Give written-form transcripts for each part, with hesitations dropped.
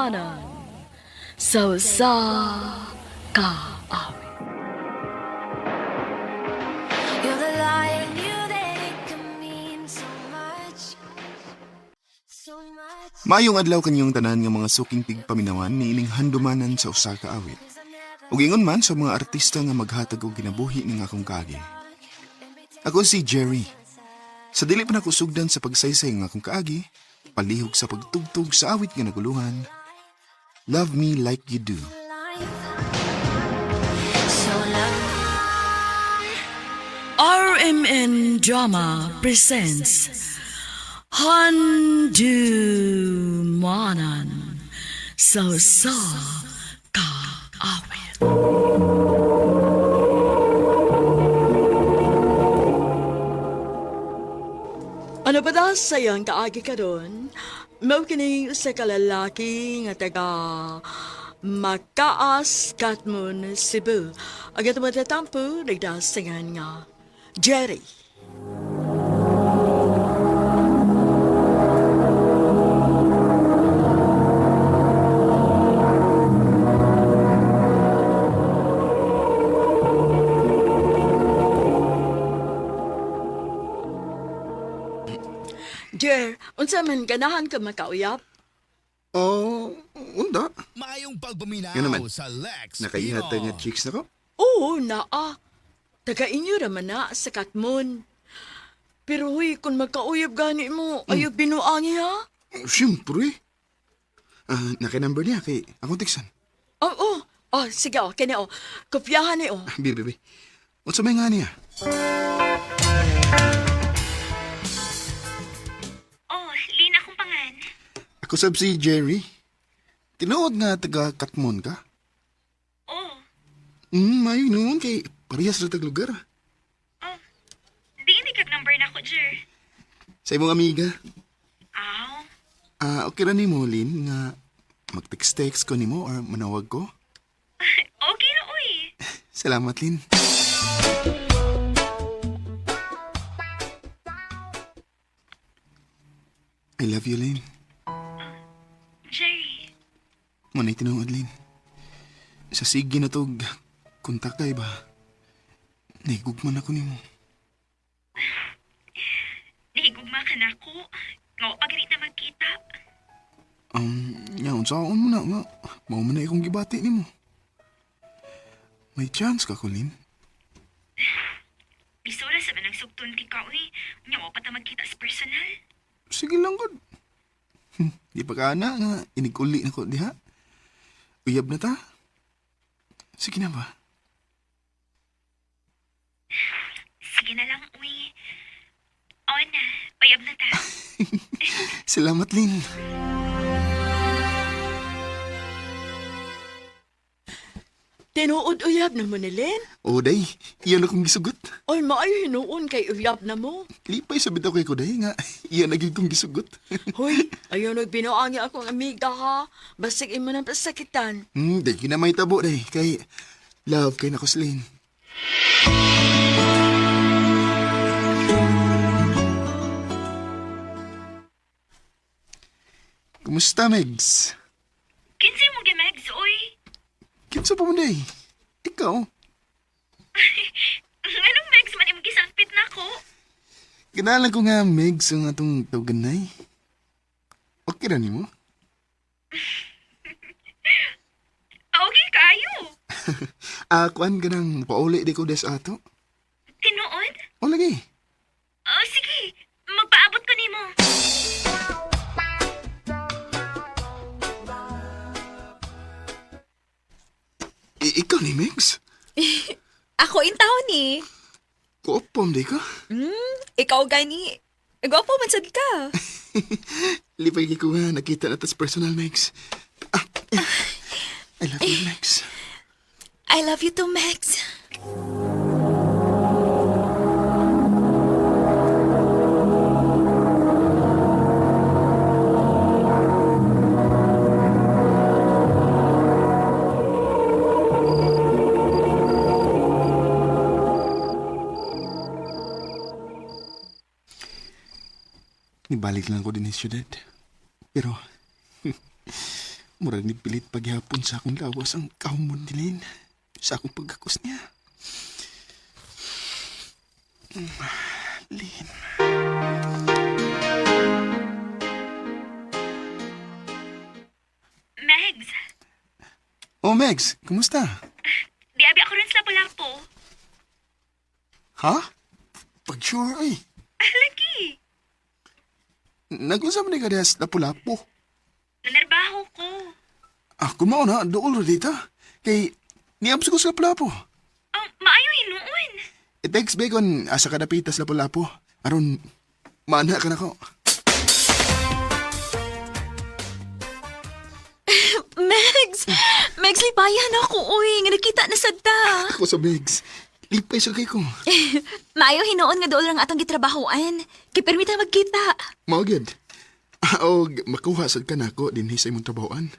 Tumtumanan sa kaawit. You're the light and you that it can mean so much, so much. Maayong adlaw kanyang tanan nga mga suking tigpaminawan ni ining handumanan sa usa ka awit. Ug ingon man sa mga artista nga maghatag og ginabuhi ning akong kaagi. Ako si Jerry. Sa dili pa nako sugdan sa pagsaysay ng akong kaagi, palihog sa pagtugtog sa awit nga naguluhan, Love Me Like You Do. So love RMN Drama presents Handumanan sa kaawit. Ano ba daw sayang kaagi ka doon? Mao kini sa kalalaki nga taga Makaas, Katmon, Cebu. Ang ito matatampo, nagdasingan nga Jerry. Jer, unsa man ganahan ka makauyap? Oh, unda. Maayong pagbuminaw Yan naman. sa Lex Nakaihatag Pino. nga chicks na ko? Oo, naa. Taga inyo raman na sa Katmon. Pero huy, kung magkauyab gani mo, ayaw binuangi ha? Siyempre. Nakinumber niya kay akong tiksan. Oo, sige kini kopyahan ni Bibi. Unsa may nga niya? Oh, Lina akong pangan. Ako sab si Jerry. Tinuod nga taga Katmon ka? Oh, Mayo noon kay parehas ra tag lugar. di hindi kag number na ko, Jer. Sa imong amiga. Aw, Okay ra nimo Lin nga mag-text ko nimo or manawag ko? okay na, uy. Salamat Lin. I love you Lin. Jerry, Manay tinuod Lin. Sa sige na tog kontak kay ba? Nahigugman ako nimo. nahigugma ka na ko. Nga, pagalit na magkita. Yaon sa mo na nga. Mao man na akong gibati nimo. May chance ka ko Lin. Bisura sa manang sugtun ti ka, uy. Nga, pa ta magkita sa personal. Sige lang god. Di pa ka na nga iniguli na ko diha. Uyab na ta. Sige na ba? Sige na lang, uy. O na, payab na ta. Salamat Lin. Tinuod uyab na mo ni Len. O day, iyan akong gisugot. Oy, maayo hinuon kay uyab na mo. Lipay sa bitaw kay ko day nga. Iyan naging kong gisugot. Hoy, ayaw nagbinuangi akong amiga ha. Basig imo ng pasakitan. Day kinamay tabo day. Kay love kay na ko si Lin. Kumusta, Megs? Kinsay mo gimegs, uy. Kinsa pa mo day? Ikaw? Anong megs man imong gisangpit na ko? Kinalan ko nga, Megs, ang atong tawganay. Okay ra nimo? Okay kayo. Kuan ka nang pauli di ko des ato? Tinuod? O lagi. Oh, sige. Magpaabot ko nimo. Ikaw ni Megs? Ako in town ni. Koopom di ka? Ikaw gani. Gwapo man sad ka. Lipay ko nga nakita na tas personal, Megs. I love you, Megs. I love you too, Max. Nibalik lang ko din sa syudad. Pero, Murag ni pilit paghapon sa akong lawas ang kahumon ni Lynn sa akong pagkakos niya. Lynn. Megs, Oh, Megs, kumusta? di abi ako rin sa Lapu-Lapu. Ha? Pag sure ay. Lagi, Nag-unsa man ni ka sa Lapu-Lapu. nanarbaho ko. Ako mao na, dool ra dita. Kay niabs ko sa Lapu-Lapu. Maayo hinuon. I-text Bacon asa ka napitas Lapu-Lapu. Aron, maana ka na ko. Megs! Megs, lipayan ako, uy. Nga nakita na sad ta. Ako sa Megs. Lipay sa kay ko. Maayo hinoon nga doon lang atong gitrabahoan. Kay permita magkita. Mao gyud. O makuha sad ka nako dinhi sa imong trabahoan.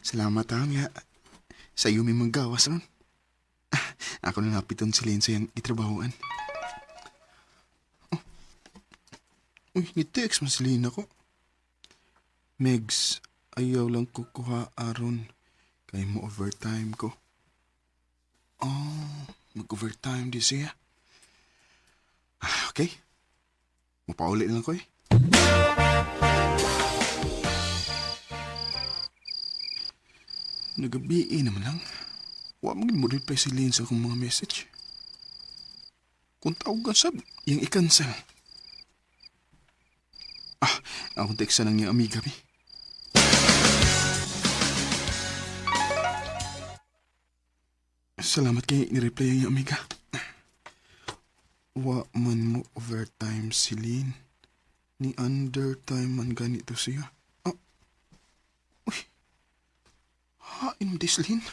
Salamat nga. Sa iyo may magawas ron. Ako na napiton si Lynn sa iyang itrabahoan. Oh. Uy, ni-text mo si Lynn ako. Megs, ayaw lang kukuha aron. Kaya mo overtime ko. Oh, mag-overtime di siya. Okay. Mapauli lang ko eh. Nagabi naman lang. Wa mo mo reply si Lynn sa akong mga message. Kung tawag ka sab, yung i-cancel. Akong teksa ng niyang amiga mi. Salamat kay ni-reply ang iyong amiga. Wa man mo overtime si Lynn. Ni undertime man ganito siya. Uy. Hain mo dis, Lynn.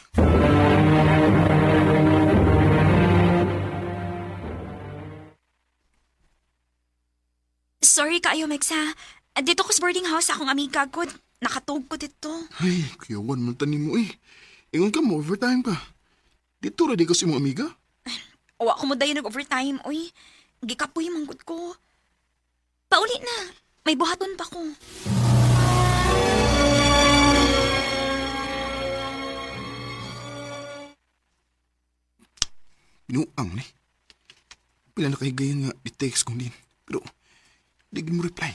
Sorry kaayo, Megs, ha. Dito ko sa boarding house akong amiga ko. Nakatog ko dito. Ay, kuyawan man tanim mo eh. Ingon ka mo, overtime ka. Dito ra di ka si mong amiga. Wa ko mo dayon nag-overtime, uy. Gikapoy manggod ko. Pauli na. May buhaton pa ko. Binuang ni. Pila na kay gaya nga i-text kong din. Pero, di mo reply.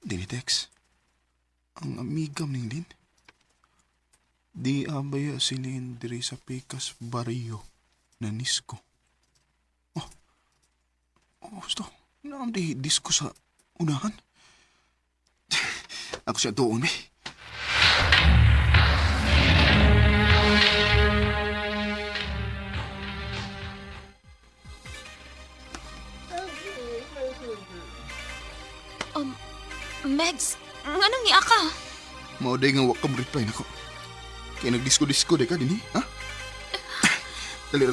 Di ni text. Ang amiga ning din. Di abaya si Lynn diri sa Pecas Barrio na Nisco. Gusto. Naam di disco sa unahan. Ako siya doon eh. Megs, nga nang niya ka? Mauday nga wakam reply nako. Kaya nagdisko-disko de ka din eh, ha? Dali.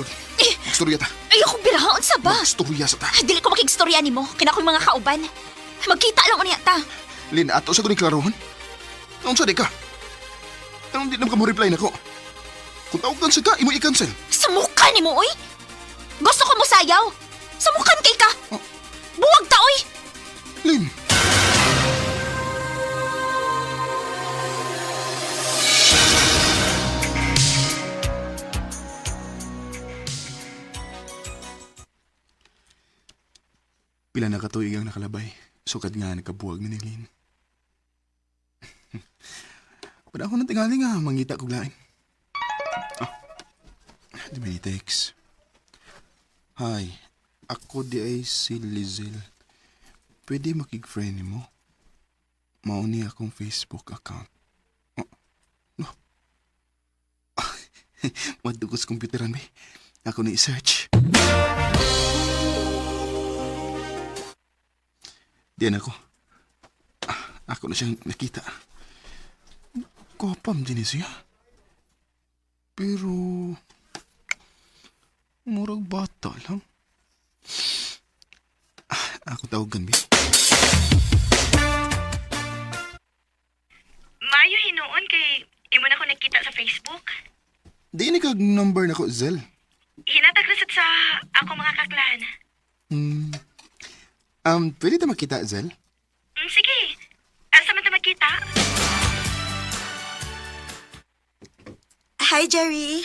Magstorya ta. Ayoko birahaon sa ba? Magstorya sa ta. Dili ko makigstorya ni mo. Kina ko yung mga kauban. Magkita lang unya ta. Lin, ato sa kuning klarohan. Naon sa di ka? Anong di naman ka mo reply nako? Kung tawagan sa ka, imo i-cancel. Samukan ni mo, oy! Gusto ko mo sayaw! Samukan kay ka! Oh. Buwag ta, oy! Lin! Pila na katuig ang nakalabay. Sukad nga nagkabuwag ni Lin. Pada ako ng tingali nga, mangita kong lain. Di ba ni text? Hi, ako di ay si Lizel. Pwede makig-friend mo? Mauni akong Facebook account. Madugos komputeran ba? Ako na i-search. Diyan ako. Ako na siyang nakita. Kopam din siya. Pero... murag bata lang. Ako tawagan, bi. Maayo hinuon kay imo na ko nakita sa Facebook. Di ni kag number na ko, Zel. Hina ako mga kaklan. Pwede ta makita, Zel? Sige. Asa man ta magkita? Hi, Jerry.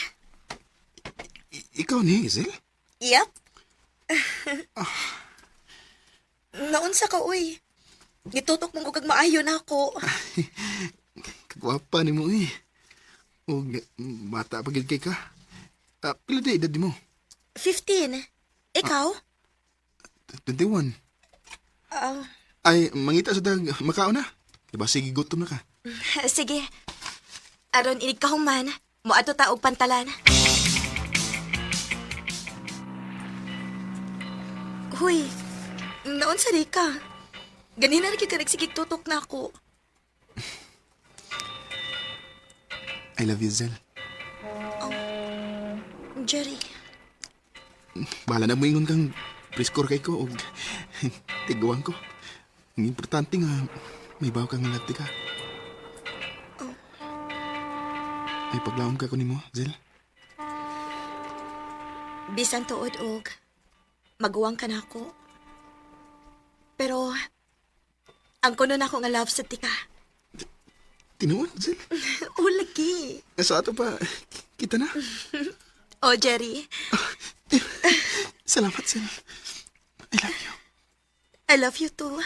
Ikaw ni, Zel? Yep. Naunsa ka, uy. Gitutok mong kag maayo na ako. Kagwapa ni mo eh. O, bata pa gid kay ka. Pila na edad mo? 15. Ikaw? 21. Ah, Ay, mangita sa dag, makao na. Diba, sige, gutom na ka. sige. Aron inig ka human. Moadto ta og pantalan. Huy, naunsa di ka? Ganina na ka nagsigig tutok na ako. I love you, Zel. Jerry. Bahala na mo ingon kang prescore kay ko o tiguan ko. Ang importante nga, may bawa kang nalagti ka. Ay paglaom ka ko ni mo, Zel. Bisan tuod og maguwang ka na ako. Pero ang kuno na ako nga love sa tika. Tinuod, Zel. O lagi. Sa ato pa, kita na. Oh, Jerry. Salamat, Zel. I love you. I love you too.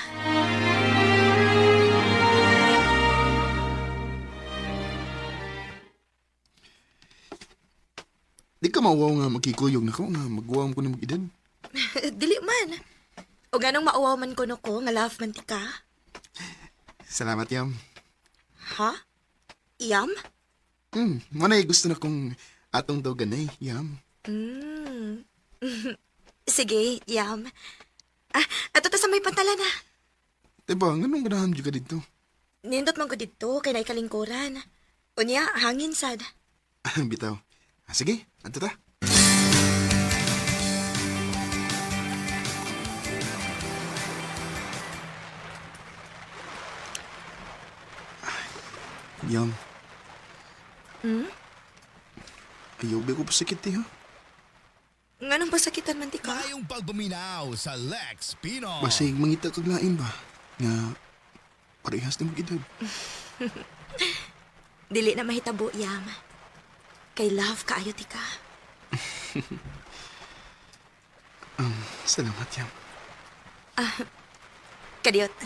Di ka mauwaw nga magkikuyog na ko nga magwawam ko ni mag-edad. Dili man. O ganong mauwaw man ko no ko nga love man tika. Salamat, Yam. Ha? Yam? Manay gusto na kong atong daw ganay, Yam. Sige, Yam. Ato ta sa may pantalan na. Diba, ganun ganahan dyan ka dito? Nindot man ko dito, kay na ikalingkuran. Unya, hangin sad. Bitaw. Sige, ato ta. Yam. Ayaw ba ko pa sakit eh, ha? Nganong pasakitan man tika? Tayong pagbuminaw sa Lex Pino. Basig mangita kag lain ba? Nga, parehas na mag-edad. Dili na mahitabo, Yam. Kay love kaayo tika. Salamat, Yam. Kadiyot.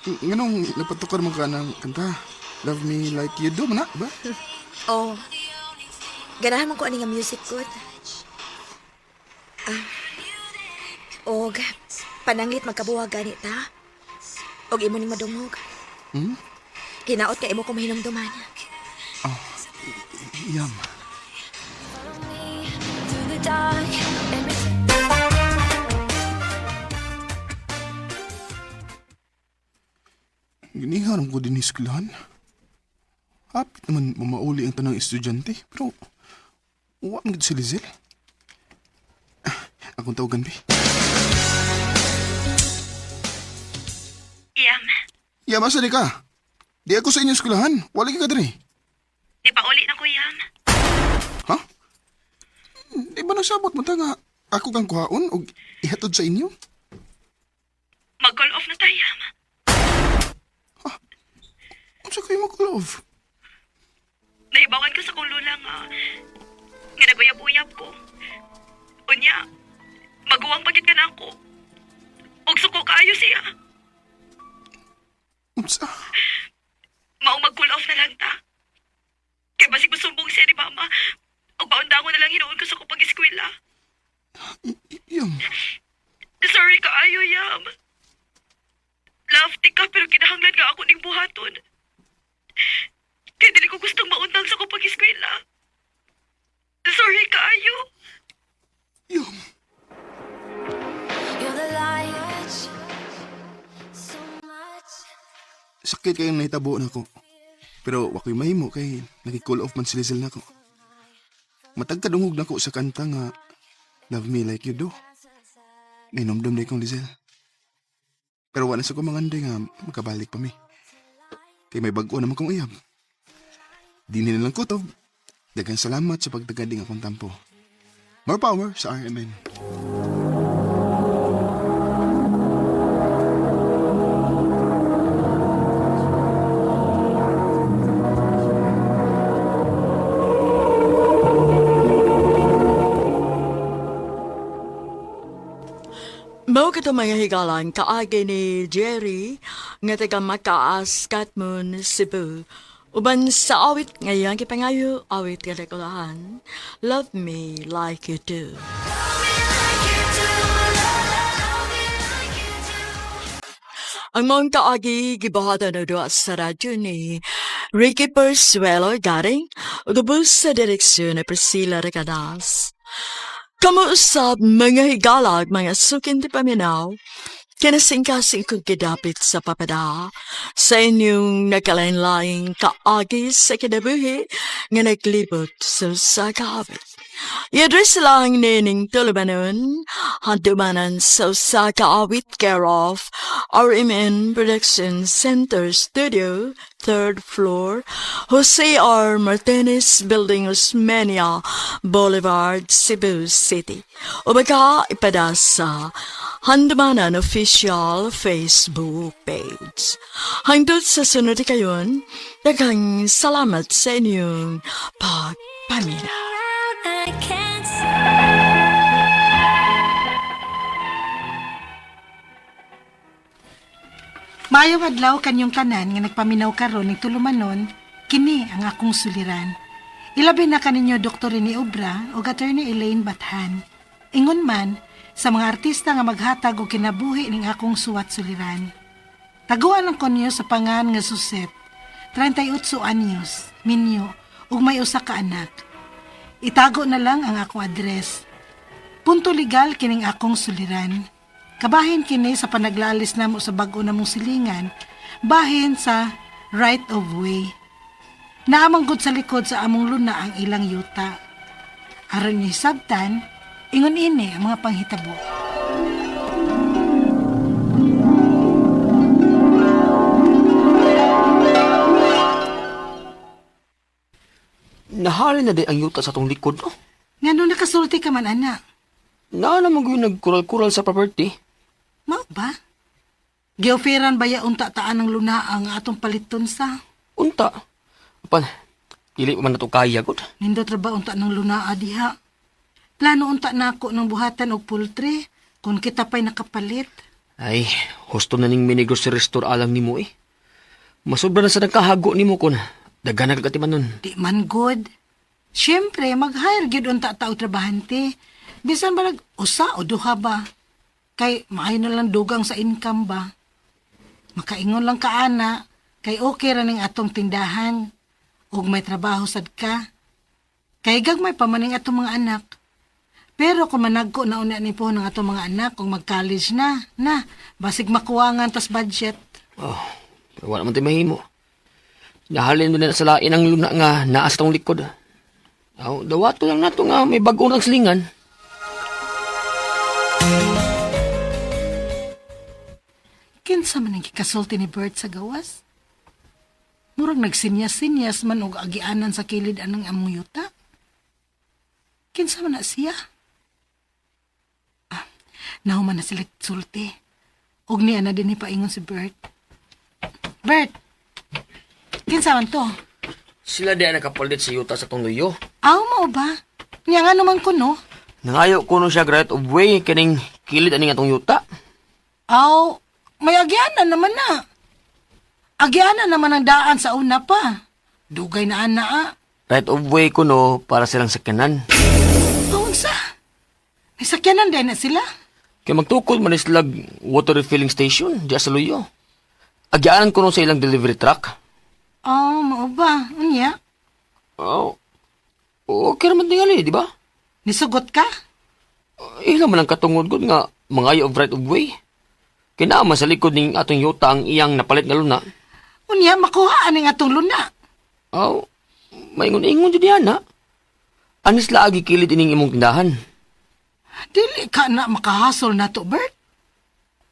Nganong napatukar mo ka ng kanta? Love me like you do, mana ba? Oh. Ganahan man ko ani nga music good. Og pananglit magkabuwag gani ta. Og imo ning madungog. Kinaot ka imo ko mahinumduman. Yam. Follow me through the dark. Let me Giniharam ko din eskwelahan. Hapit naman mamauli ang tanang estudyante, pero uwa ang gid si Lizel. Akong tawagan, Bi. Yam. Yam, asa di ka? Di ako sa inyong eskwelahan. Wala ka diri. Di pa uli na ko, Yam. Ha? Di ba nasabot mo ta nga ako kang kuhaon o ihatod sa inyo? Mag-call off na tayo, Yam. Ano sa kayo mag-love? Naibawan ko sa kong lula nga naguyab-uyab ko. Unya, maguwang pagit ka na ako. Og suko kaayo siya. Unsa? Maong mag-cool off na lang ta. Kaya basig masumbong siya ni Mama. Og baundangon na lang hinuon ko sa kong pag-eskwela. Yam. Sorry kaayo, Yam. Love ka pero kinahanglan nga ako ning buhaton. Kaya dili ko gustong maundang sa kong pag-eskwela. Sorry kaayo. Yam. You're the light. So much. Sakit kayong nahitabo na ko. Pero wako'y mahimo kay nag-call off man si Lizel na ko. Matagkadungog na ko sa kanta nga Love Me Like You Do. Nainomdom na kong Lizel. Pero wala sa ko manganday nga magkabalik pa mi. Kay may bago naman kong uyab. Di nila lang kutob. Daghang salamat sa pagtagading akong tampo. More power sa RMN. Mao kita mga higalan kaagi ni Jerry nga taga Makaas, Katmon, Cebu. Uban sa awit ngayon kipangayo awit kalekulahan. Love me like you do. Ang mga kaagi gibahatan na doon sa radyo ni Ricky Persuelo garing ubus sa direksyon ni Priscilla Recadas. Kamuusap mga higalag, mga sukin di paminaw, kinasing-kasing kong kidapit sa papada sa inyong nakalain-laing kaagi sa kinabuhi nga naglibot sa kahabit. I-address lang nining tulubanon, handumanan sa usa kaawit care of RMN Production Center Studio, 3rd floor, Jose R. Martinez Building, Osmeña Boulevard, Cebu City. O baka ipada sa Handumanan Official Facebook page. Hangtod sa sunod kayon, daghang salamat sa inyong pagpaminaw. I can't Maayong adlaw kanyong tanan nga nagpaminaw karon ning tulumanon, kini ang akong suliran. Ilabi na kaninyo Dr. Rene Obra o Attorney Elaine Bathan. Ingon man sa mga artista nga maghatag og kinabuhi ning akong suwat suliran. Taguan ang konyo sa pangan nga Suset, 38 anyos, minyo, ug may usa ka anak. Itago na lang ang akong address. Punto legal kining akong suliran. Kabahin kini sa panaglalis namo sa bag-o namong silingan, bahin sa right of way. Naamanggod sa likod sa among luna ang ilang yuta. Aron ni sabtan, ingon ini ang mga panghitabo. Nahali na di ang yuta sa tong likod, no? Ngano nakasulti ka man, anak? Na naman yung nagkural-kural sa property. Mao ba? Gioferan ba ya unta taan ng luna ang atong paliton sa? Unta. Apan, dili pa man na to kaya, god. Nindot ra ba unta ng luna diha? Plano unta nako ng buhatan og poultry kung kita pa'y nakapalit. Ay, husto na ning mini grocery store alang nimo eh. Masobra na sa nagkahago nimo kon. Daghan na kagatiman nun. Di man good. Siyempre, mag-hire gyud unta tao trabahante. Bisan ba nag-usa o duha ba? Kay maayo na lang dugang sa income ba? Makaingon lang ka, ana. Kay okay ra ning atong tindahan. Ug may trabaho sad ka. Kay gagmay pa man ning atong mga anak. Pero kung managko na una ni po ng atong mga anak, kung mag-college na, basig makuwangan tas budget. Oh, pero wala man tayo mahimo. Nahalin mo na sa lain ang luna nga naa sa tong likod. Aw, dawato lang nato nga may bag-o ng silingan. Kinsa man ang kikasulti ni Bert sa gawas? Murag nagsinyas-sinyas man og agianan sa kilid anang among yuta. Kinsa man na siya? Nahuman na sila sulti. Og niya na din ipaingon si Bert. Bert! Kinsa man to? Sila di nakapalit sa yuta sa tong luyo. Aw, mao ba? Niya nga naman ko, no? Nangayo ko no siya right of way kining kilid aning atong yuta. Aw, may agyanan naman na. Agyanan naman ang daan sa una pa. Dugay na ana, Right of way ko no para silang sakyanan. Awan sa? May sakyanan din na sila. Kaya magtukod man islag water refilling station diya sa luyo. Agyaan ko no sa ilang delivery truck. Oh, mao ba? Unya? Oh, okay naman tingali, di ba? Nisugot ka? Ilang man ang katungod ko nga mga of right of way. Kinaaman sa likod ning atong yuta ang iyang napalit nga luna. Unya, makuhaan ang atong luna. Oh, maingon-ingon dyan na. Anis laagi kilid ining imong tindahan. Dili ka na makahasol na to, Bert.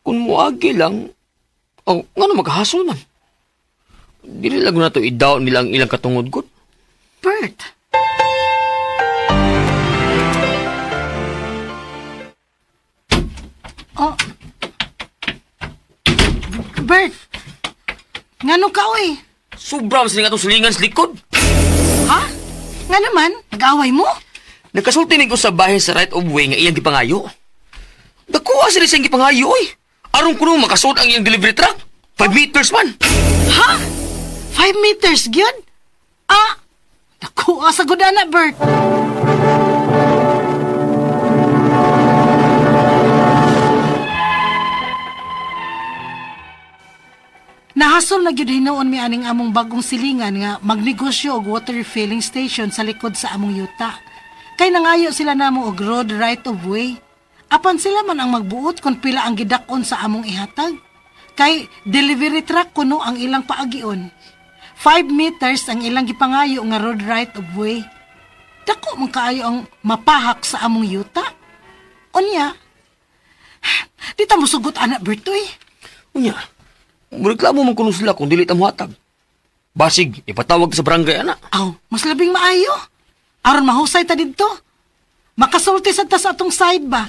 Kung muagi lang, oh, nga na magkahasol man. Dili lang na to idaw nila ang ilang katungod ko. Bert. Bert. Ngano ka, oy? Sobra mas nga itong silingan sa likod. Ha? Nga naman, nag-away mo? Nagkasulti ko sa bahay sa right of way nga iyang gipangayo. Dakuha sila siyang gipangayo, oy. Aron ko nung makasud ang iyang delivery truck. 5 meters man. Ha? 5 meters, gyud? Ah! Naku, sa gudana, Bert. Nahasol na gyud hinuon mi aning among bagong silingan nga magnegosyo og water refilling station sa likod sa among yuta. Kay nangayo sila namo og road right of way. Apan sila man ang magbuot kung pila ang gidakon sa among ihatag. Kay delivery truck kuno ang ilang paagion. 5 meters ang ilang gipangayo nga road right of way. Dako man kaayo ang mapahak sa among yuta. Unya, di ta mosugot anak Bertoy. Unya, reklamo man kuno sila kung dili ta mohatag. Basig, ipatawag sa barangay, ana. Aw, mas labing maayo. Aron mahusay ta didto. Makasulti sa tas atong side ba?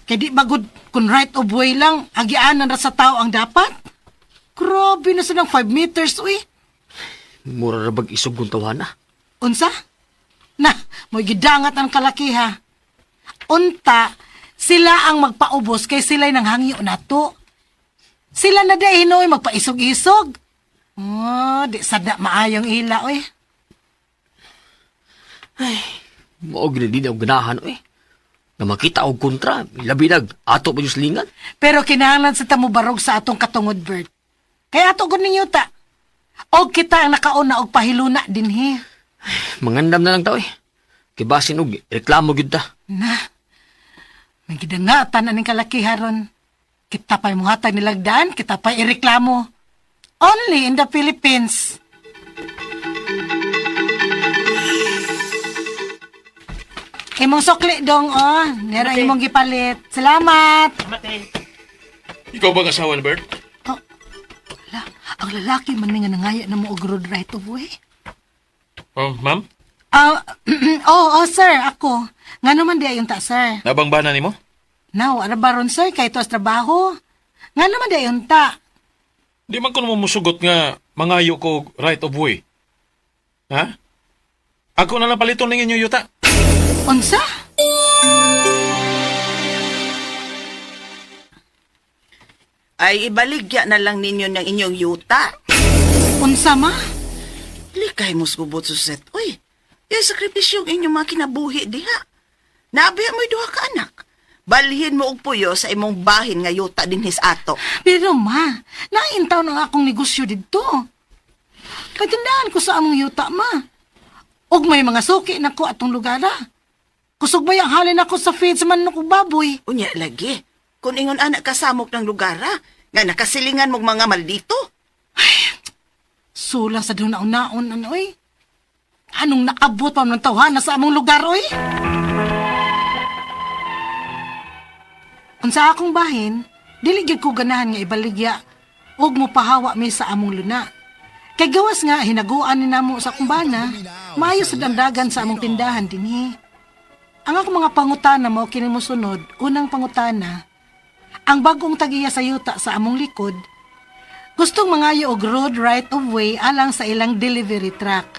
Kay di bagod kung right of way lang, agianan ra sa tao ang dapat. Grabe na silang 5 meters, uy. Mura ra bag isog kung tawana. Unsa? Na, mo'y gidangat ang kalakiha. Unta, sila ang magpaubos kay sila'y nanghangyo nato. Sila na da hinoy magpaisog-isog. Oh, di sada maayong ila, uy. Maog na din ang ganahan, oy. Na makita og kontra, labi nag, ato pa yung silingan. Pero kinahanglan sa tamubarog sa atong katungod, Bert. Kaya ato gud ninyo ta. Og kita ang nakauna og pahiluna dinhi. Mangandam na lang ta, oy. Kibasin og, reklamo gyud ta. Na, may gidangatan aning kalakiharon. Kita pa'y muhatag nilagdaan, kita pa'y ireklamo. Only in the Philippines. Imong sukli dong, oh. Nera imong gipalit. Salamat. Ikaw ba ang asawa ni Bert? Ala, ang lalaki man nga nangaya na mo og road right of way. Oh, ma'am? Sir, ako. Nga naman di ayon ta, sir. Nabang bana ni mo? Now, ara baron, sir, kay ito as trabaho. Nga naman di ayon ta. Di man ko naman musugot nga mangayo ko right of way. Ha? Ako na lang paliton ng inyo yuta. Unsa? Ay ibaligya na lang ninyo ng inyong yuta. Unsa ma? Likay mo sugubot suset. Uy, yung sakripisyo ang inyong mga kinabuhi diha. Nabiya mo'y duha ka anak. Balhin mo og puyo sa imong bahin nga yuta din his ato. Pero ma, naintaw na nga akong negosyo dito. Katindaan ko sa among yuta, ma. Og may mga suki na ko atong lugar. Kusog ba yung halin ako sa feed sa manok ug baboy? Unya lagi. Kung ingon anak kasamok ng lugar nga nakasilingan mong mga maldito. Sula sa doon naon-naon, ano eh. Anong naabot pa ng tawhana sa among lugar, oy? Unsa akong bahin, dili gyud ko ganahan nga ibaligya ug mopahawa mi sa among luna. Kay gawas nga hinaguan ni namo sa kumbana, maayo sa dandagan sa among tindahan dinhi. Ang akong mga pangutana mao kini mosunod, unang pangutana, ang bagong tagiya sa yuta sa among likod, gustong mangayo og road right of way alang sa ilang delivery truck.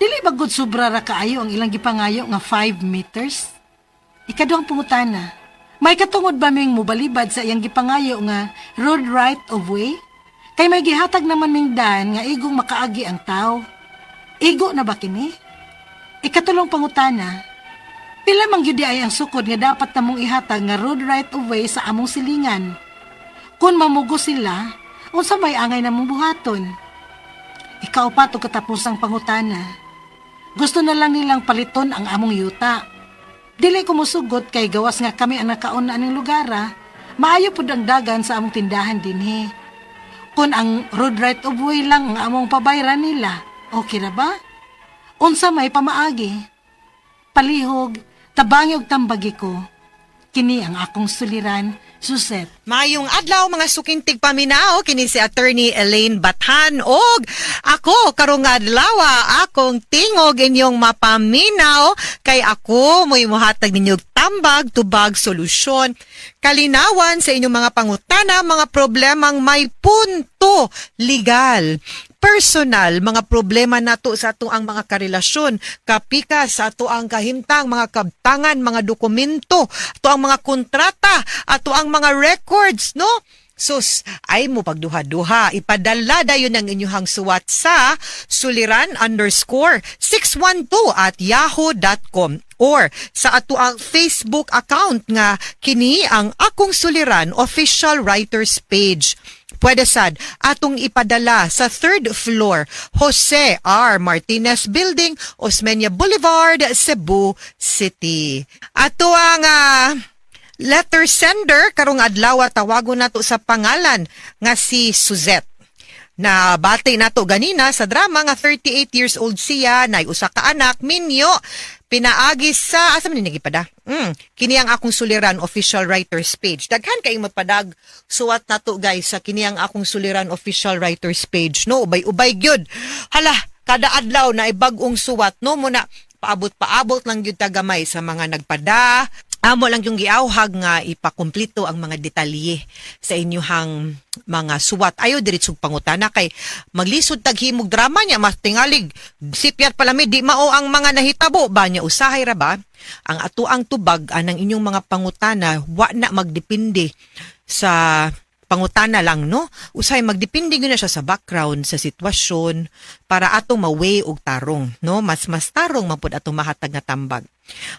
Dili ba gud sobra ra kaayo ang ilang gipangayo nga 5 meters? Ikaduhang pangutana, may katungod ba ming mobalibad sa iyang gipangayo nga road right of way? Kay may gihatag naman ming daan nga igong makaagi ang tao. Igo na ba kini? Ikatulong pangutana, pila man gyud ay ang sukod nga dapat namong ihatag nga road right of way sa among silingan? Kung mamugo sila, unsa may angay namong buhaton? Ikaw pa to katapusang pangutana. Gusto na lang nilang paliton ang among yuta. Dili ko mosugot kay gawas nga kami ang nakauna ning lugar. Maayo pud ang dagan sa among tindahan dinhi. Kung ang road right of way lang ang among pabayran nila, okay na ba? Unsa may pamaagi? Palihog, tabangi og tambagi ko. Kini ang akong suliran, Suset. Mayong adlaw mga sukintig paminaw kini si Attorney Elaine Bathan og ako karong adlaw akong tingog inyong mapaminaw kay ako mo'y muhatag ninyo tambag tubag solusyon. Kalinawan sa inyong mga pangutana, mga problemang may punto legal. Personal, mga problema nato sa ato ang mga karelasyon, kapika sa ato ang kahimtang, mga kabtangan, mga dokumento, ato ang mga kontrata, ato ang mga records, no? Sus, ay mo pagduha-duha. Ipadala dayon ang inyong suwat sa suliran_612@yahoo.com or sa ato ang Facebook account nga kini ang Akong Suliran Official Writers Page. Pwede sad atong ipadala sa 3rd floor, Jose R. Martinez Building, Osmeña Boulevard, Cebu City. Ato ang letter sender karong adlaw tawagon nato sa pangalan nga si Suzette. Na bati nato ganina sa drama nga 38 years old siya, nay usa ka anak, minyo, pinaagi sa asa man ni nagipada. Kini ang Akong Suliran Official Writers Page. Daghan kay magpadag suwat nato guys sa kini ang Akong Suliran Official Writers Page. No, ubay-ubay gyud. Hala, kada adlaw na ibag-ong suwat no mo na paabot-paabot lang gyud tagamay sa mga nagpada. Amo lang yung giawhag nga ipakumpleto ang mga detalye sa inyuhang mga suwat. Ayo diretsog pangutana kay maglisod tag himog drama niya mas tingalig sipyat palami di mao ang mga nahitabo ba niya usahay ra ba ang atuang tubag anang inyong mga pangutana wa na magdepende sa pangutana lang no usay magdepende gyud na siya sa background sa sitwasyon para atong ma-weigh og tarong no mas tarong mapud atong mahatag nga tambag.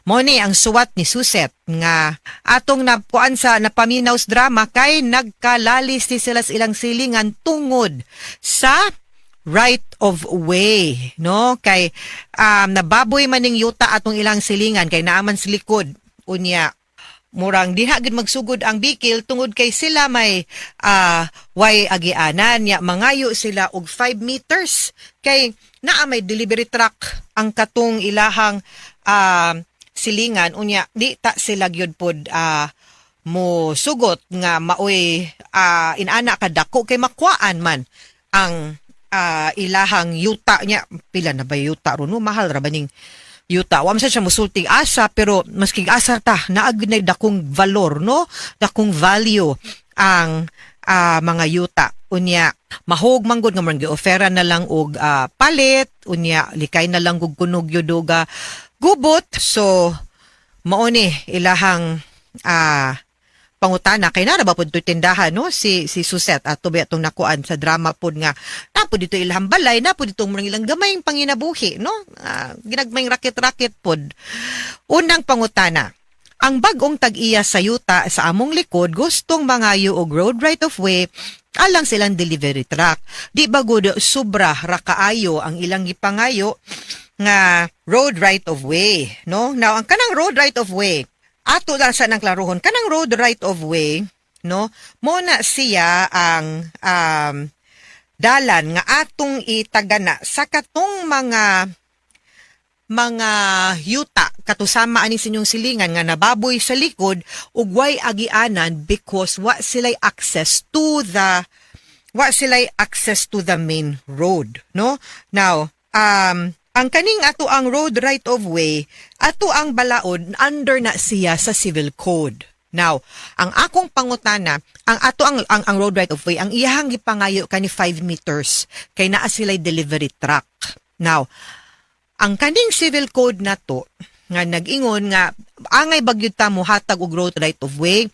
Mo ni ang suwat ni Suset nga atong napuan sa napaminaws drama kay nagkalalis ni sila sa ilang silingan tungod sa right of way no kay nababoy man ning yuta atong ilang silingan kay naaman sa likod unya murang diha gid magsugod ang bikil tungod kay sila may way agianan ya mangayo sila og 5 meters kay naa may delivery truck ang katong ilahang silingan unya di ta sila gyud pod mo sugot nga maoy inana kadako kay makuan man ang ilahang yuta nya pila na ba yuta ron no mahal ra baning yuta. Wa man siya musulting asa pero maski asa ta naag na dakong valor no, dakong value ang mga yuta. Unya mahog manggod nga man gi-offera na lang og palit, unya likay na lang og kunog yudoga gubot. So mao ni ilahang pangutana kay na ba pud tindahan no si Suset ato ba atong nakuan sa drama pod nga napo dito ilahang balay napo dito murang ilang gamayng panginabuhi no ginagmayng rakit-rakit pod. Unang pangutana, ang bag-ong tag-iya sa yuta sa among likod gustong mangayo og road right of way alang silang delivery truck. Di ba gud sobra ra kaayo ang ilang gipangayo nga road right of way no. Now ang kanang road right of way ato lang sa nang klarohon kanang road right of way no mo na siya ang dalan nga atong itagana sa katong mga yuta katusama ani sinyong silingan nga nababoy sa likod ug way agianan because wa sila'y access to the main road no. Now ang kaning ato ang road right of way, ato ang balaod under na siya sa civil code. Now, ang akong pangutana, ang road right of way, ang iyahang gipangayo kani 5 meters kay naa sila'y delivery truck. Now, ang kaning civil code nato nga nag-ingon nga angay bagyud ta mo hatag og road right of way,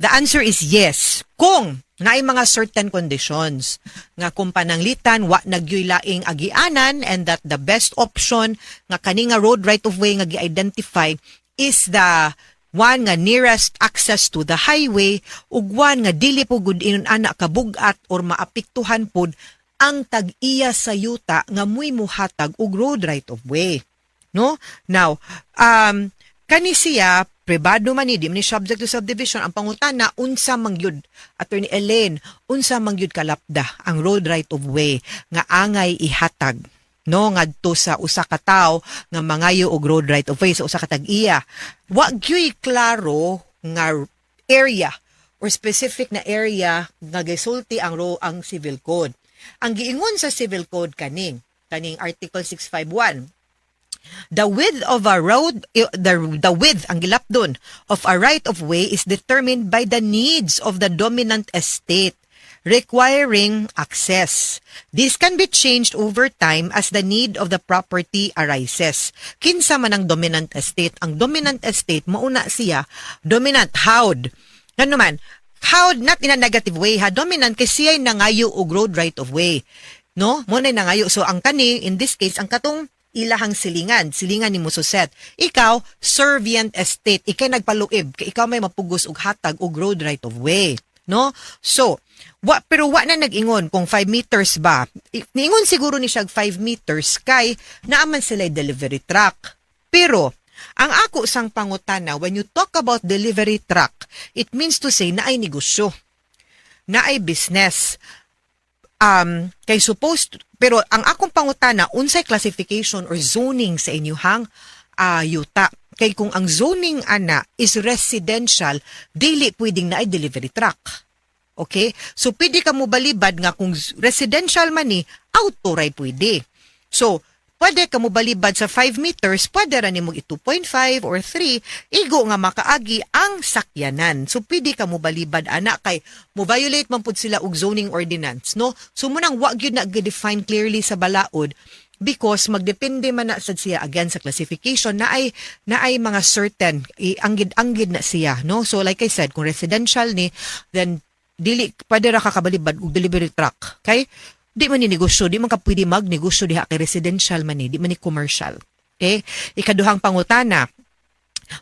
the answer is yes. Kung naay mga certain conditions nga kung pananglitan wa nagyoy laing agianan and that the best option nga kani nga road right of way nga gi-identify is the one nga nearest access to the highway ug one nga dili po gud inon ana kabugat or maapektuhan pod ang tag-iya sa yuta nga muy muhatag og road right of way no. Now kani siya pribado man ni subject to subdivision. Ang pangutana unsa mangyud Attorney Elaine unsa mangyud kalapda ang road right of way nga angay ihatag no ngadto sa usa ka tawo nga mangayo og road right of way sa usa ka tag-iya. Wa gyud klaro nga area or specific na area nga gisulti ang civil code. Ang giingon sa civil code kaning Article 651 The width of a road, the width, ang gilapdon, of a right-of-way is determined by the needs of the dominant estate, requiring access. This can be changed over time as the need of the property arises. Kinsa man ang dominant estate? Ang dominant estate, mauna siya, dominant, howd. Ano man, howd, not in a negative way, ha? Dominant kasi ay nangayo og road right-of-way. No? Muna nangayo. So, ang kani, in this case, ang katong ilahang silingan ni mo suset. Ikaw, servient estate. Ikay nagpaluib. Ikaw may mapugos og hatag og road right of way. No? So, pero wa na nag-ingon kung 5 meters ba. Niingon siguro ni siya 5 meters kay naaman sila delivery truck. Pero, ang ako sang pangutana, when you talk about delivery truck, it means to say na ay negosyo. Na ay business. Kay supposed, pero ang akong pangutana, unsay classification or zoning sa inyuhang yuta. Kay kung ang zoning ana is residential, dili pwedeng na ay delivery truck. Okay? So, pwede ka mo balibad nga kung residential man ni, auto ray pwede. So, pwede ka mo balibad sa 5 meters, pwede rin mo 2.5 or 3, igo nga makaagi ang sakyanan. So, pwede ka mo balibad, anak, kay mo violate man pud sila og zoning ordinance, no? So, munang wag yun na define clearly sa balaod because magdepende man na sad siya again sa classification na ay mga certain, anggid na siya, no? So, like I said, kung residential ni, then, dili, pwede ra kakabalibad og delivery truck, okay? Di man ni negosyo, di man ka pwede magnegosyo diha kay residential man ni, di man ni commercial. Okay? Ikaduhang pangutana,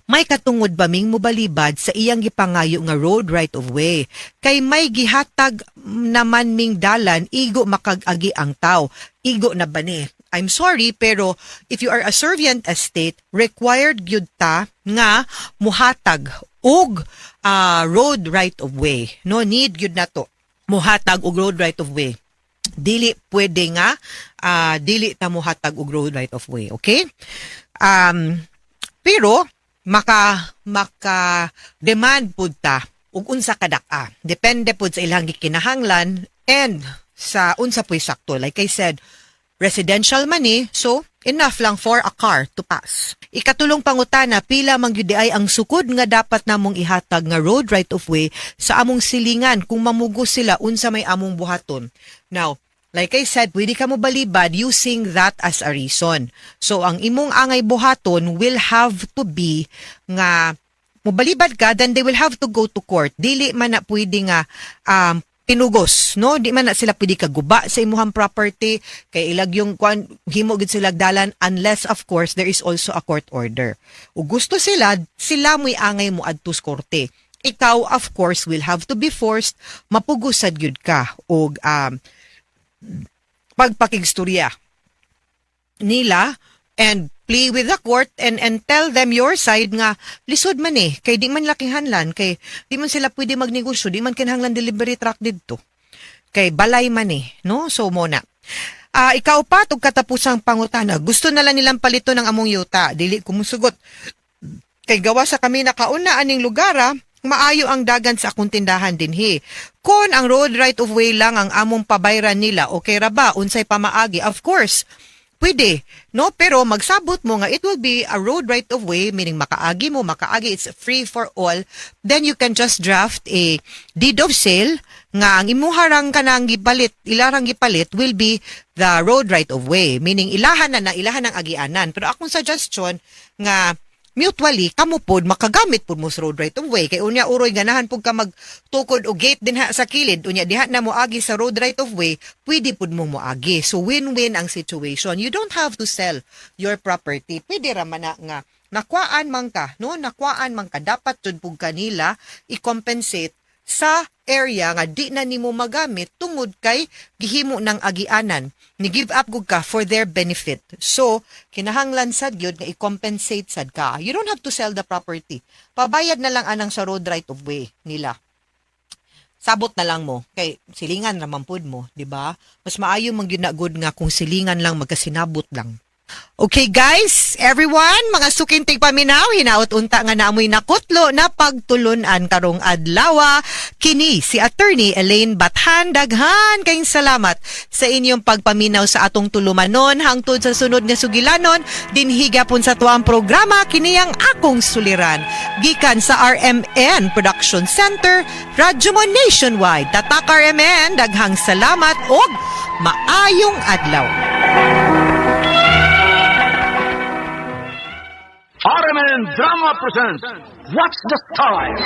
may katungod ba ming mobalibad sa iyang gipangayo nga road right of way? Kay may gihatag naman ming dalan, igo makag-agi ang tao. Igo na ba ni? I'm sorry, pero if you are a servient estate, required gyud ta nga muhatag og road right of way. No need gyud na to. Muhatag og road right of way. Dili pwede nga dili ta mo hatag og road right of way, okay? Pero maka demand pud ta og unsa kadaka. Depende pud sa ilang gikinahanglan and sa unsa puy sakto. Like I said, residential man ni, so enough lang for a car to pass. Ikatulong pangutana, pila man gyud ay ang sukod nga dapat namong ihatag nga road right of way sa among silingan kung mamugos sila unsa may among buhaton. Now, like I said, pwede ka mo balibad using that as a reason. So, ang imong angay buhaton will have to be nga mobalibad ka, then they will have to go to court. Dili man na pwede nga pinugos, no? Di man na sila pwede kaguba sa imuhang property, kay ilag yung himo gid sila dalan unless of course there is also a court order. O gusto sila mo'y angay mo adto sa korte. Ikaw of course will have to be forced mapugusad gyud ka og pagpakigstorya nila and plea with the court and tell them your side nga lisod man kay di man laking hanlan kay di man sila pwede magnegosyo, di man kinahanglan delivery truck didto kay balay man no? So muna ikaw pa tug katapusang pangutana, gusto na lang nilang palito ng among yuta, dili ko musugot kay gawa sa kami nakauna aning lugara, maayo ang dagan sa akong tindahan dinhi. Kon ang road right of way lang ang among pabayran nila, okay ra ba unsay pamaagi? Of course pwede, no? Pero magsabot mo nga it will be a road right of way, meaning makaagi, it's free for all. Then you can just draft a deed of sale nga ang imuharang kanang gipalit, ilarang gipalit will be the road right of way, meaning ilahan ang agianan. Pero akong suggestion nga mutually kamo pod makagamit pod mo sa road right of way kay unya uroy ganahan pud ka magtukod og gate dinha sa kilid unya diha na mo agi sa road right of way, pwede pod mo moagi. So win-win ang situation. You don't have to sell your property. Pwede ra man na nga nakwaan man ka, no? Nakwaan man ka, dapat jud pud kanila i-compensate sa area nga di na nimo magamit tungod kay gihimo ng agianan. Ni give up gud ka for their benefit. So, kinahanglan sad gyud nga i-compensate sad ka. You don't have to sell the property. Pabayad na lang anang sa road right of way nila. Sabot na lang mo kay silingan ra man pud mo, di ba? Mas maayo man gyud na good nga kung silingan lang magkasinabot lang. Okay guys, everyone, mga sukintig paminaw, hinaot unta nga naamoy nakutlo na pagtulunan karong adlaw. Kini si Attorney Elaine Bathan. Daghan kayong salamat sa inyong pagpaminaw sa atong tulumanon hangtod sa sunod nga sugilanon. Dinhiga pun sa tuang programa kini ang akong suliran. Gikan sa RMN Production Center, Radyo Mo Nationwide. Tatak RMN, daghang salamat og maayong adlaw. RMN Drama presents What's the Style?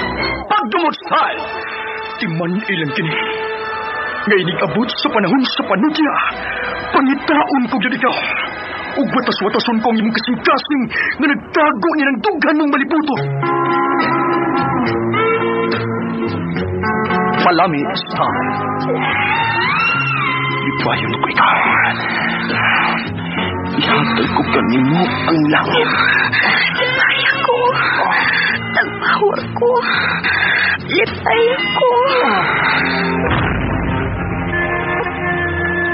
Pagdumot Style. Timan ilang kini. Ngay abot sa panahon sa panudya. Pangitaon ko dyan ikaw. Ug watas-watason ko ang imong kasing-kasing nga nagtago niya ng dughan ng malibuto. Palami Style. Ipayon ko ikaw. Ihatay ko kanimo ang langit. Lipay ako. Nagpahor ko. Lipay ako.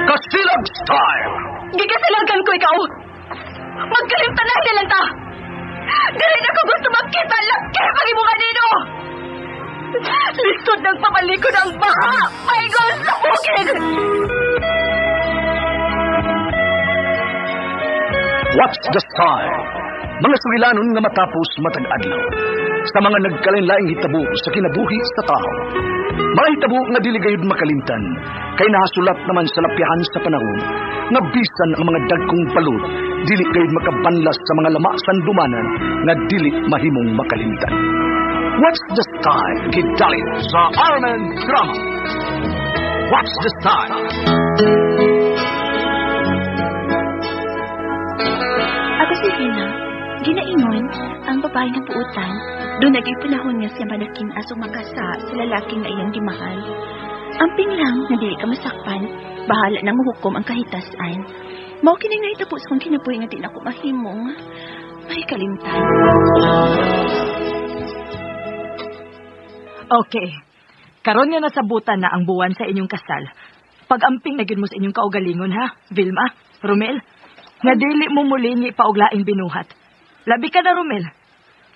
Kasilag Style. Gigasilagan ko ikaw. Magkalimtanan na lang ta. Dili na ko gusto magkita laki pag imo kanino. Lisod ng papalikod ang baha. Paigol sa bukid. What's the Style? Mga sugilanon nga matapos matag adlaw. Sa mga nagkalain-laing hitabo sa kinabuhi sa tao. Mga hitabo nga dili gayud makalimtan, kay nahasulat naman sa lapyahan sa panahon, nga bisan ang mga dagkong balod, dili gayud makabanlas sa mga lama sandumanan, nga dili mahimong makalimtan. What's the Style? Kidalit sa RMN Drama. What's the Style? Ako si Hina. Ginaingon, ang babae nga puutan, doon naging panahon nga siya malaking asong makasa sa lalaki nga iyang gimahal. Ang pinglang na dili ka masakpan, bahala nang mahukom ang kahitasan. Mao kining nahitabo sa kong kinabuhi nga di na ko mahimong. May kalimtan. Okay. Karon nga nasabutan na ang buwan sa inyong kasal. Pag-amping na gyud mo sa inyong kaugalingon ha, Vilma, Romel. Nga dili mo mulingi pauglaing binuhat. Labi ka na, Romel.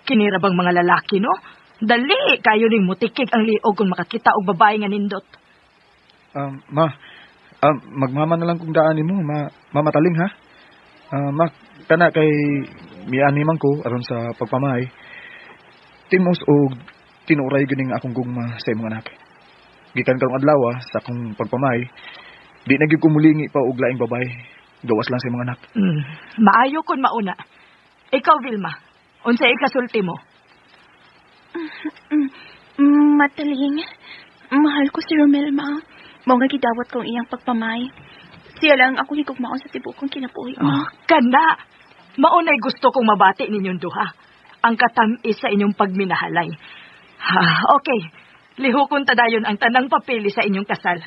Kinira bang mga lalaki, no? Dali, kayo ning mutikig ang liog kung makakita og babae nga nindot. Magmama na lang kung daanin mo, mamataling ha? Kana kay miani man ko aron sa pagpamay. Timos og tinuray ganing akong gugma sa imong anak. Gikan karong adlaw sa akong pagpamay, di na gyud ko mulingi pa og laing babae. Gawas lang sa imong anak. Maayo kon mauna. Ikaw, Vilma, unsay ikasulti mo? Mataling. Mahal ko si Romel, ma. Mao nga gidawat kong iyang pagpamay. Siya lang ako higugmaon sa tibok kong kinabuhi mo. Kana! Maunay gusto kong mabati ninyong duha. Ang katamis sa inyong pagminahalay. Okay. Lihukon tadayon ang tanang papeli sa inyong kasal.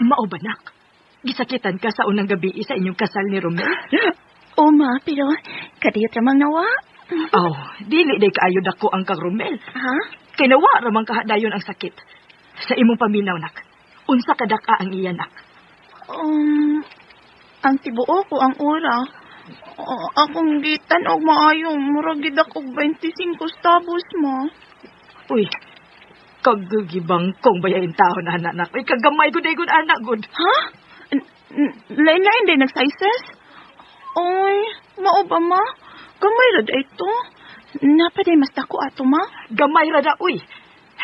Maubanak, gisakitan ka sa unang gabi sa inyong kasal ni Romel? Oo, ma, pero kadiyot ramang nawa. Dili day kaayod ako ang kang Romel. Ha? Kinawa ramang kahadayon ang sakit. Sa imong paminaw, nak. Unsa kadaka ang iya, nak? Ang tibuo ko ang ura. Akong gitan og maayong muragid ako 25 stabos mo. Uy, kagugibang kong bayain taon, anak. Ay, kagamay gud ay gud anak gud. Ha? Lain-lain din nag-sizes? Oy, mao ba ma? Gamay ra da ito. Napaday mas dako ato ma? Gamay ra da, uy.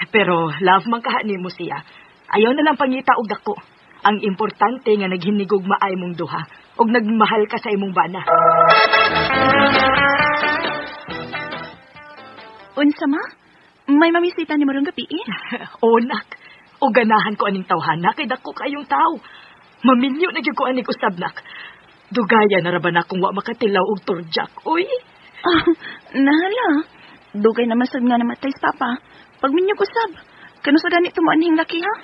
Pero love man kahani mo siya. Ayaw na lang pangita og dako. Ang importante nga naghinigog maay mong duha og nagmahal ka sa imong bana. Unsa ma? May mamisita ni mo rong gabi eh? O nak, o ganahan ko aning tawhana kay dako kayong tao. Maminyo na gyud ko aning usab nak. Dugaya na ra ba na kung wa makatilaw og turjak, uy? Nahala. Dugay naman sad nga namatay sa papa. Pag minyo usab, kano sa ganito mo anhing laki ha?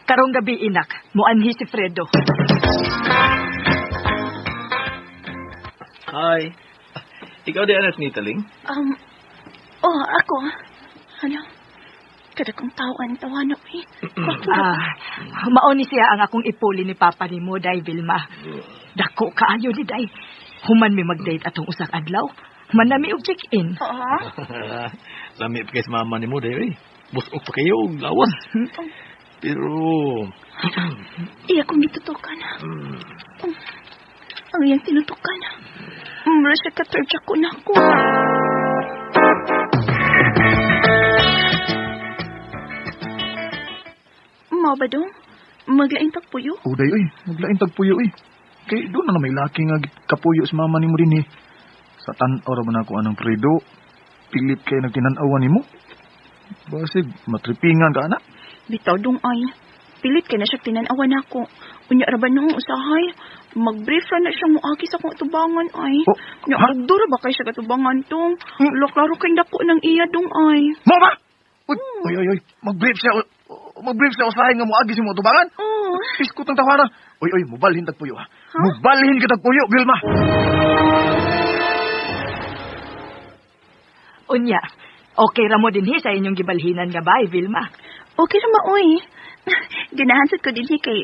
Karong gabi inak, muanhi si Fredo. Hi. Ikaw di anak ni Taling? Ako. Ano? Kada kang tawan, tawana, eh. Mao ni siya ang akong ipuli ni Papa ni mo, day, Vilma. Dako kaayo ni day. Human mi mag-date atong usak adlaw. Manami og check-in. Lami pa kayo sa mama ni mo, day. Busok pa kayo, lawas. Pero... Iya kong gitutukan. Ang iyang tinutukan. Mura siya katorja ko na ko. Mao ba dong? Maglaing tagpuyo? Uday, oy. Maglaing tagpuyo, oy. Kay doon na may laki nga kapuyo sa mama ni mo din, eh. Sa tan-aw ra man ako anang predo. Pilit kay nagtinanawan ni mo. Basig, matripingan ka, anak. Bitaw dong ay. Pilit kay na siya tinanawan ako. Unya ra ba nung usahay? Mag-brief ra na siyang muagi sa kong tubangan ay. Nya agdura ba kay siya katubangan tong? Klaro kay dako ng iya dong ay. Mama! Uy. Mag-brief siya. Mag-brief siya usahay nga muagi sa mo tubangan. Iskot ang tawaran. Uy, mubalhin tagpuyo, ha? Mubalhin ka tagpuyo, Vilma. Unya, okay ra mo dinhi sa inyong gibalhinan nga bay, Vilma? Okay ra maoy. Ganahansad ko din kay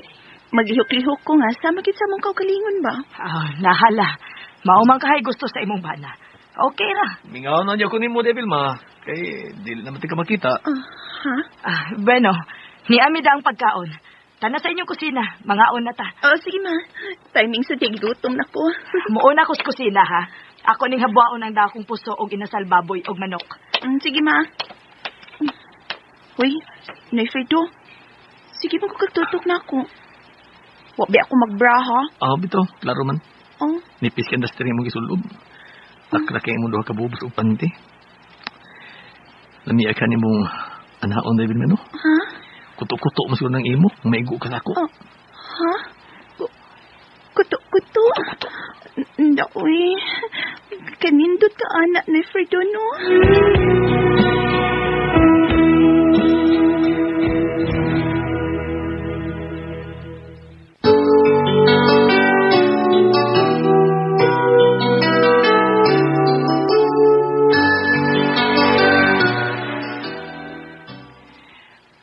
maglihok-lihok ko nga sa magit sa mong kaugalingon ba? Nahala. Maumang kahay gusto sa imong bana. Okay ra. Mingaw na niya ko ni mo, Vilma. Kay, dili naman ka makita. Bueno, ni Amida ang pagkaon. Tana sa inyong kusina. Mangaon na ta. Sige ma. Timing sa gutom na ko. Muuna ko sa kusina, ha? Ako ning habuaon ang dakong puso og inasal baboy og manok. Sige ma. Uy, Nay Fredo. Sige mo ko kagtutok na ako. Wabi ako magbra, ha? Bito. Klaro man. Oh. Nipis ka industry mo gisulob. Takrakay mo doha ka bubos o panty. Lami ka ni mong anaon, David Mano. Ha? Kuto-kuto mo siguro ng imo. Maigo ka na ako. Ha? Kuto? Uy. Kanindot ka anak ni Fredo, no?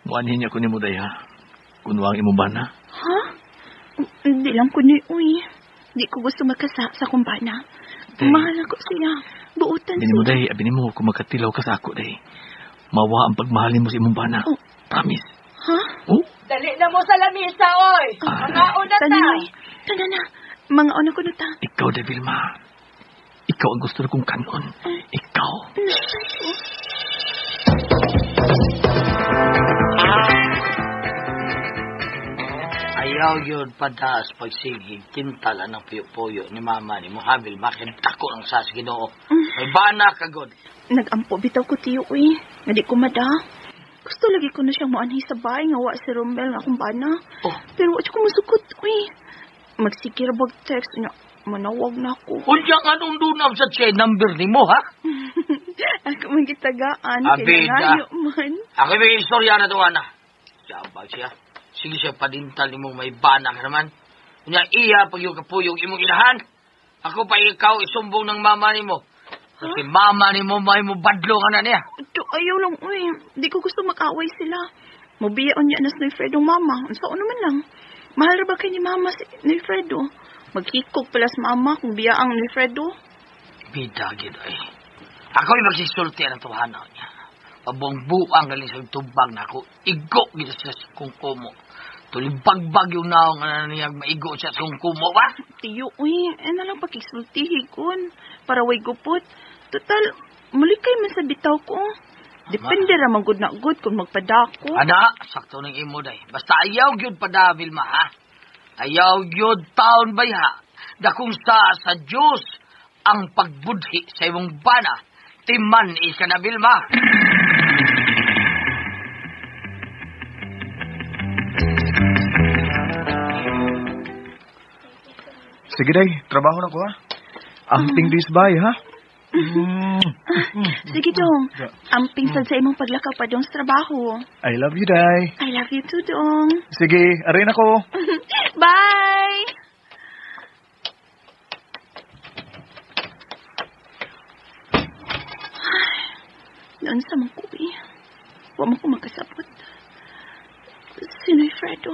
Muanhin niya ko ni mo, day, ha? Kunwang imo ba na? Ha? Hindi lang ko ni, uy. Di ko gusto magkasa sa kumbana. Mahal ako siya. Buutan Bini mo, day. Abini mo, kung magkatilaw ka sa ako, day. Mawa ang pagmahalin mo sa imong bana. Promise. Ha? Dali na mo sa lamisa, oy! Mangaon na ta! Tana na. Mangaon ako na ta. Ikaw, day, Vilma. Ikaw ang gusto na kong kanon. Ikaw. Ayaw yun padaas pagsigig, kintala ng puyo-puyo ni mama ni Mohabil, makintako ng sas Ginoo. May bana ka, God. Nagampo bitaw ko tiyo, uy. Nga di ko mada. Gusto lagi ko na siyang maanhay sa bahay nga wa si Romel nga akong bana. Pero wala ko masukot, uy. Magsikir bag text niya. Manawag na ako. Unyang anong dunam sa chain number ni mo, ha? Ako man gitagaan. Abida. Man. Ako may istorya na doon, ha? Siyabag siya. Sige siya padintal ni mong may bana ka naman. Unya iya pag yung kapuyog imong ilahan. Ako pa ikaw isumbong ng mama ni mo. Kasi mama ni mo may mo badlo ka na niya. Ayaw lang, uy. Di ko gusto mag-away sila. Mabiyaon niya na si Fredo mama. Saan naman lang. Mahal ba kay ni mama ni Fredo? Maghikog pala sa mama kung biyaang ni Fredo. Bida, gid ay. Ako'y magsisulti ang tuwanaw niya. Pabong-buang galing sa tubag na ako. Igo gito siya sa kungkumo. Tulibagbag yung naong na niyang maigo siya sa kungkumo ba? Tiyo, uy. Na lang pakisultihi kun. Para way gupot. Total, muli kayo man sa bitaw ko. Depende ramang good na good kung magpadako. Ana, sakto ng imo day. Basta ayaw gyud pada, Vilma, ha? Ayaw gyud taon bay, ha? Dakong sa Diyos ang pagbudhi sa imong bana. Timan isa na, Vilma. Sige, day. Trabaho na ko, ha? Amping this bay, ha? Sige dong. Amping sad sa imong paglakaw pa dong sa trabaho. I love you, day. I love you too, dong. Sige, arin ako. Bye! Noon sa mga kuwi. Huwag mo ko magkasap Fredo.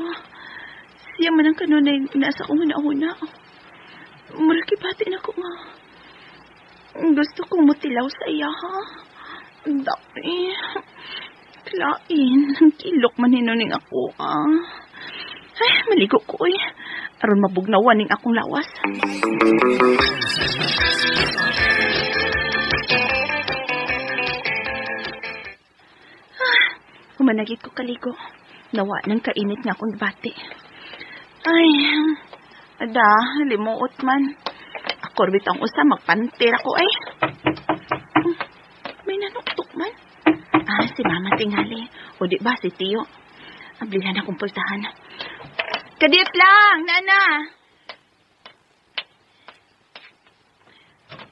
Siya man ang kanunay nasa kong una-una. Marakibati na ko nga. Gusto kong mutilaw sa iya, ha? Dati. Klain. Kilok man hinuning ako, ha? Ay, maligo ko, eh. Aron mabugnawan ning akong lawas. Humanagit ko kaligo. Nawa ng kainit nga akong bati. Ay, ada, limuot man. Akorbit ang usa, magpantir ako ay. May nanuktok man. Si Mama tingali. O di ba si Tio? Ablihan akong pultahan. Kadit lang, Nana.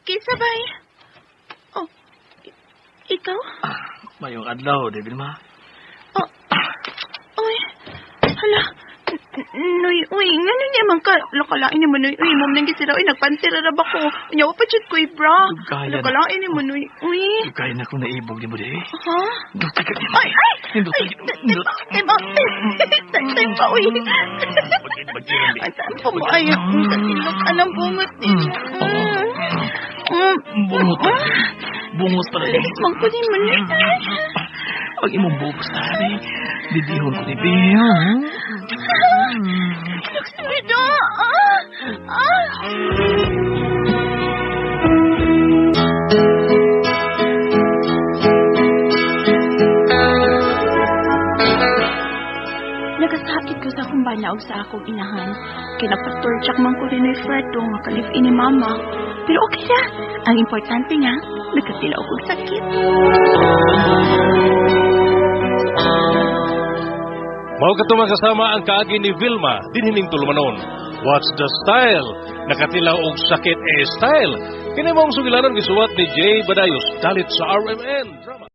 Kisa bay? Oh, ikaw? Mayong adlaw, di ba? Uy, hala. Noy, uy, ngano niya man ka? Lakalain naman, uy, mom nang gisira, uy, nagpantira na ba ko? Nyawa pa chat ko, bra. Kaya na. Lakalain naman, uy, uy. Kaya na kung naibog di mo di. Ha? Dutay ka. Ay, ay! Tay pa, uy. Ang tampo mo, ay, ilok ka ng bungot din. Bungot. Bungot pa rin. Bilis man ko din man. Pag imong bukas na rin, didihon ko ni Bea. Luxudo! Nagasakit ko sa akong banaw sa akong inahan. Kinapastorchak man ko rin ni Fredo nga kalif-in ni Mama. Pero okay na. Ang importante nga, nagkatilaw kong sakit. Mao kato kasama ang kaagi ni Vilma dinhining tulumanon. What's the style? Nakatilaw og sakit style. Kini mong sugilanon gisuwat ni Jay Badayos dalit sa RMN drama.